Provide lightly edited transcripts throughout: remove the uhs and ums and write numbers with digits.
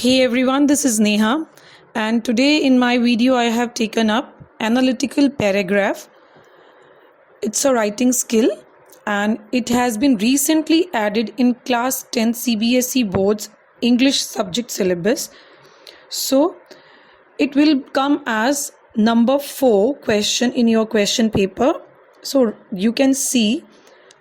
Hey everyone, this is Neha, and today in my video I have taken up analytical paragraph. It's a writing skill and it has been recently added in class 10 CBSE boards English subject syllabus. So it will come as number 4 question in your question paper. So you can see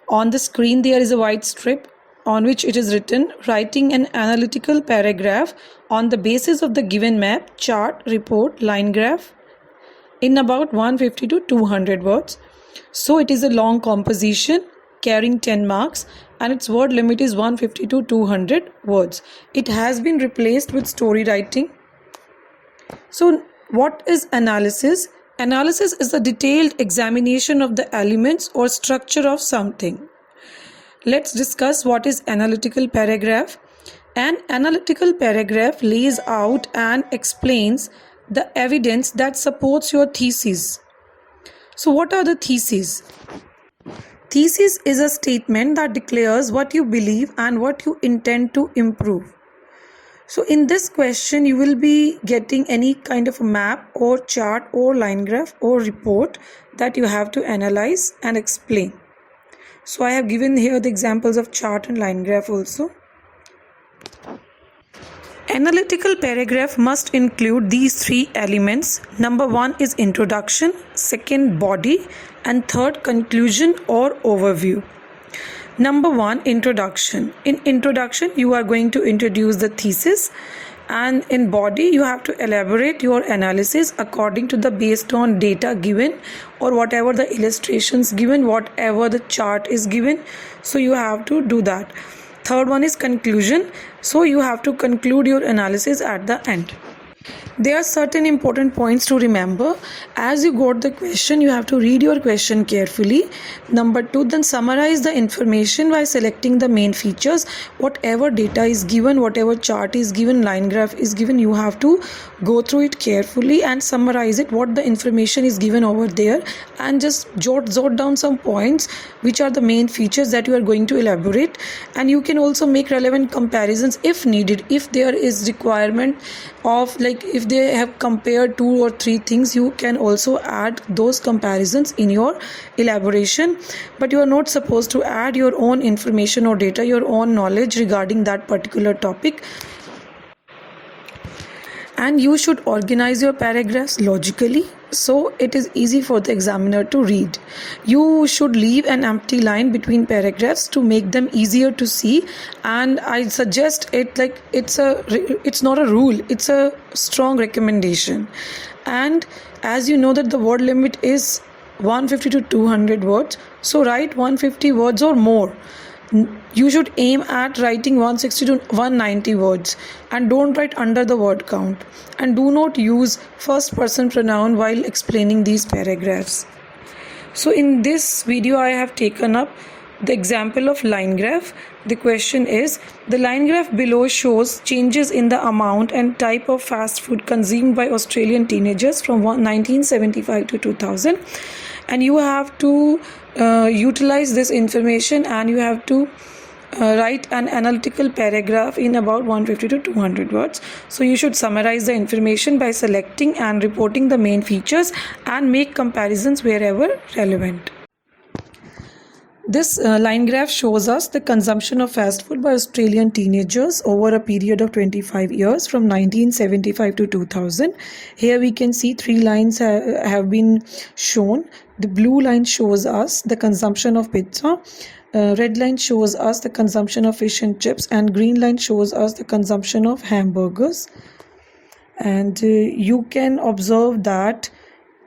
on the screen there is a white strip on which it is written, writing an analytical paragraph on the basis of the given map, chart, report, line graph in about 150 to 200 words. So it is a long composition carrying 10 marks and its word limit is 150 to 200 words. It has been replaced with story writing. So what is analysis? Analysis is the detailed examination of the elements or structure of something. Let's discuss what is analytical paragraph. An analytical paragraph lays out and explains the evidence that supports your thesis. So what are the theses? Thesis is a statement that declares what you believe and what you intend to improve. So in this question you will be getting any kind of a map or chart or line graph or report that you have to analyze and explain. So I have given here the examples of chart and line graph also. Analytical paragraph must include these three elements. Number 1 is introduction, second body, and third conclusion or overview. Number 1, introduction. In introduction you are going to introduce the thesis, and in body you have to elaborate your analysis according to the based on data given or whatever the illustrations given, whatever the chart is given. So you have to do that. Third one is conclusion. So you have to conclude your analysis at the end. There are certain important points to remember. As you got the question, you have to read your question carefully. Number 2, then summarize the information by selecting the main features. Whatever data is given, whatever chart is given, line graph is given, you have to go through it carefully and summarize it, what the information is given over there, and just jot down some points which are the main features that you are going to elaborate. And you can also make relevant comparisons if needed. If there is requirement of, like, if they have compared 2 or 3 things, you can also add those comparisons in your elaboration, but you are not supposed to add your own information or data, your own knowledge regarding that particular topic. And you should organize your paragraphs logically so it is easy for the examiner to read. You should leave an empty line between paragraphs to make them easier to see, and I suggest it, like, it's not a rule, it's a strong recommendation. And as you know that the word limit is 150 to 200 words, so write 150 words or more. You should aim at writing 160 to 190 words, and don't write under the word count, and do not use first person pronoun while explaining these paragraphs. So in this video I have taken up the example of line graph. The question is, the line graph below shows changes in the amount and type of fast food consumed by Australian teenagers from 1975 to 2000, and you have to utilize this information, and you have to write an analytical paragraph in about 150 to 200 words. So you should summarize the information by selecting and reporting the main features and make comparisons wherever relevant. This line graph shows us the consumption of fast food by Australian teenagers over a period of 25 years from 1975 to 2000. Here we can see 3 lines have been shown. The blue line shows us the consumption of pizza, red line shows us the consumption of fish and chips, and green line shows us the consumption of hamburgers. And you can observe that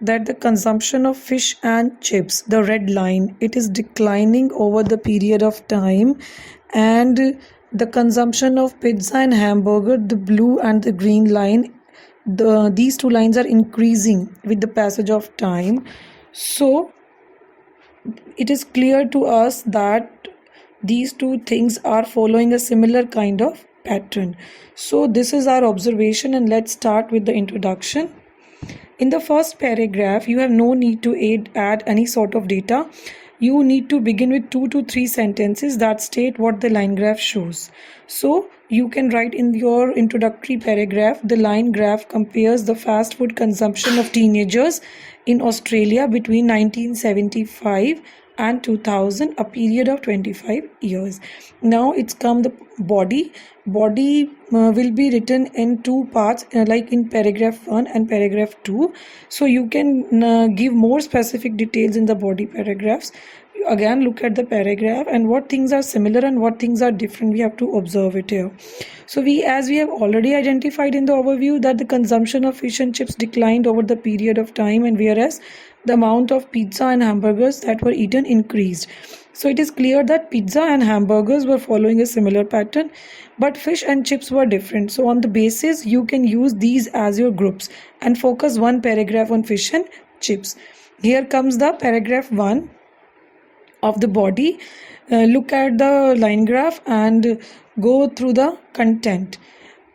the consumption of fish and chips, the red line, it is declining over the period of time, and the consumption of pizza and hamburger, the blue and the green line, these 2 lines are increasing with the passage of time. So it is clear to us that these 2 things are following a similar kind of pattern. So this is our observation, and let's start with the introduction. In the first paragraph, you have no need to add any sort of data. you need to begin with 2 to 3 sentences that state what the line graph shows. So you can write in your introductory paragraph, the line graph compares the fast food consumption of teenagers in Australia between 1975 and 2000, a period of 25 years. Now it's come the body will be written in two parts, like in paragraph 1 and paragraph 2. So you can give more specific details in the body paragraphs. Again, look at the paragraph and what things are similar and what things are different, we have to observe it here. So as we have already identified in the overview that the consumption of fish and chips declined over the period of time, and whereas the amount of pizza and hamburgers that were eaten increased. So it is clear that pizza and hamburgers were following a similar pattern, but fish and chips were different. So on the basis, you can use these as your groups and focus one paragraph on fish and chips. Here comes the paragraph 1 of the body. Look at the line graph and go through the content.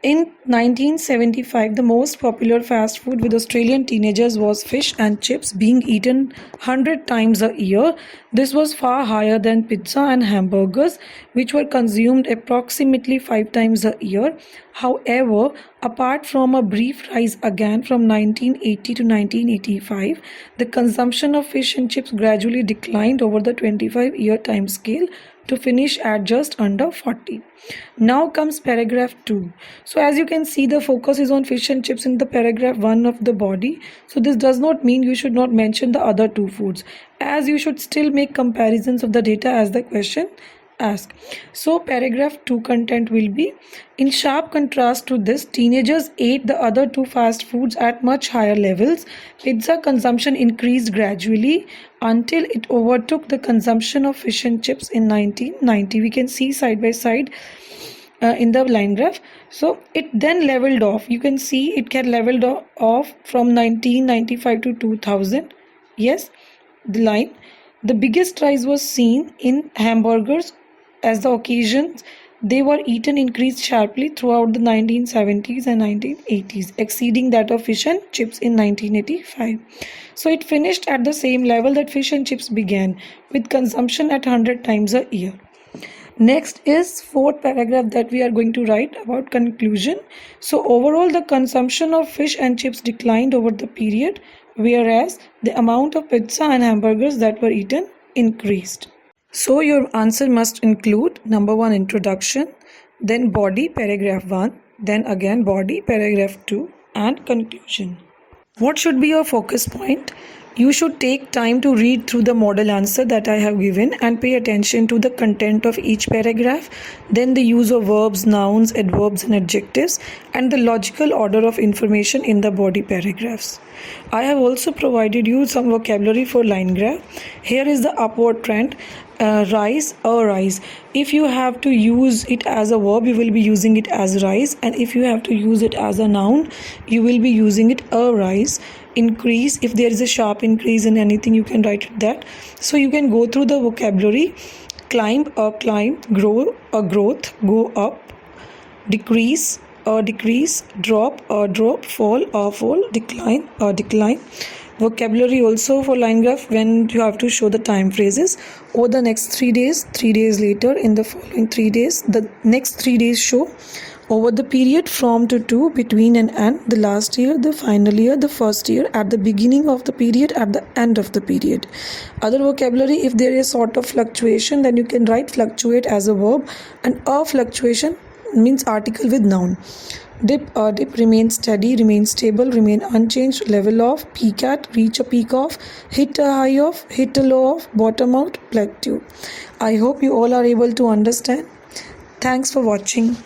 In 1975, the most popular fast food with Australian teenagers was fish and chips, being eaten 100 times a year. This was far higher than pizza and hamburgers, which were consumed approximately 5 times a year. However, apart from a brief rise again from 1980 to 1985, the consumption of fish and chips gradually declined over the 25-year time scale to finish at just under 40. Now comes paragraph 2. So as you can see, the focus is on fish and chips in the paragraph 1 of the body. So this does not mean you should not mention the other two foods, as you should still make comparisons of the data as the question asks. So paragraph 2 content will be, in sharp contrast to this, teenagers ate the other two fast foods at much higher levels. Pizza consumption increased gradually until it overtook the consumption of fish and chips in 1990. We can see side by side in the line graph. So it then leveled off. You can see it can leveled off from 1995 to 2000. Yes, the line. The biggest rise was seen in hamburgers, as the occasions they were eaten increased sharply throughout the 1970s and 1980s, exceeding that of fish and chips in 1985. So it finished at the same level that fish and chips began, with consumption at 100 times a year. Next is fourth paragraph that we are going to write about conclusion. So overall, the consumption of fish and chips declined over the period, whereas the amount of pizza and hamburgers that were eaten increased. So your answer must include number 1, introduction, then body, paragraph 1, then again body, paragraph 2, and conclusion. What should be your focus point? You should take time to read through the model answer that I have given and pay attention to the content of each paragraph, then the use of verbs, nouns, adverbs and adjectives, and the logical order of information in the body paragraphs. I have also provided you some vocabulary for line graph. Here is the upward trend, rise, arise. If you have to use it as a verb, you will be using it as rise, and if you have to use it as a noun, you will be using it arise. Increase, if there is a sharp increase in anything, you can write it that. So you can go through the vocabulary. Climb, a climb. Grow, a growth. Go up. Decrease, a decrease. Drop, a drop. Fall, a fall. Decline, a decline. Vocabulary also for line graph, when you have to show the time phrases. Over the next 3 days, 3 days later, in the following 3 days, the next 3 days show. Over the period, from to, between and, the last year, the final year, the first year, at the beginning of the period, at the end of the period. Other vocabulary, if there is sort of fluctuation, then you can write fluctuate as a verb, and a fluctuation means article with noun. Dip, remain steady, remain stable, remain unchanged, level off, peak at, reach a peak of, hit a high of, hit a low of, bottom out, plateau. I hope you all are able to understand. Thanks for watching.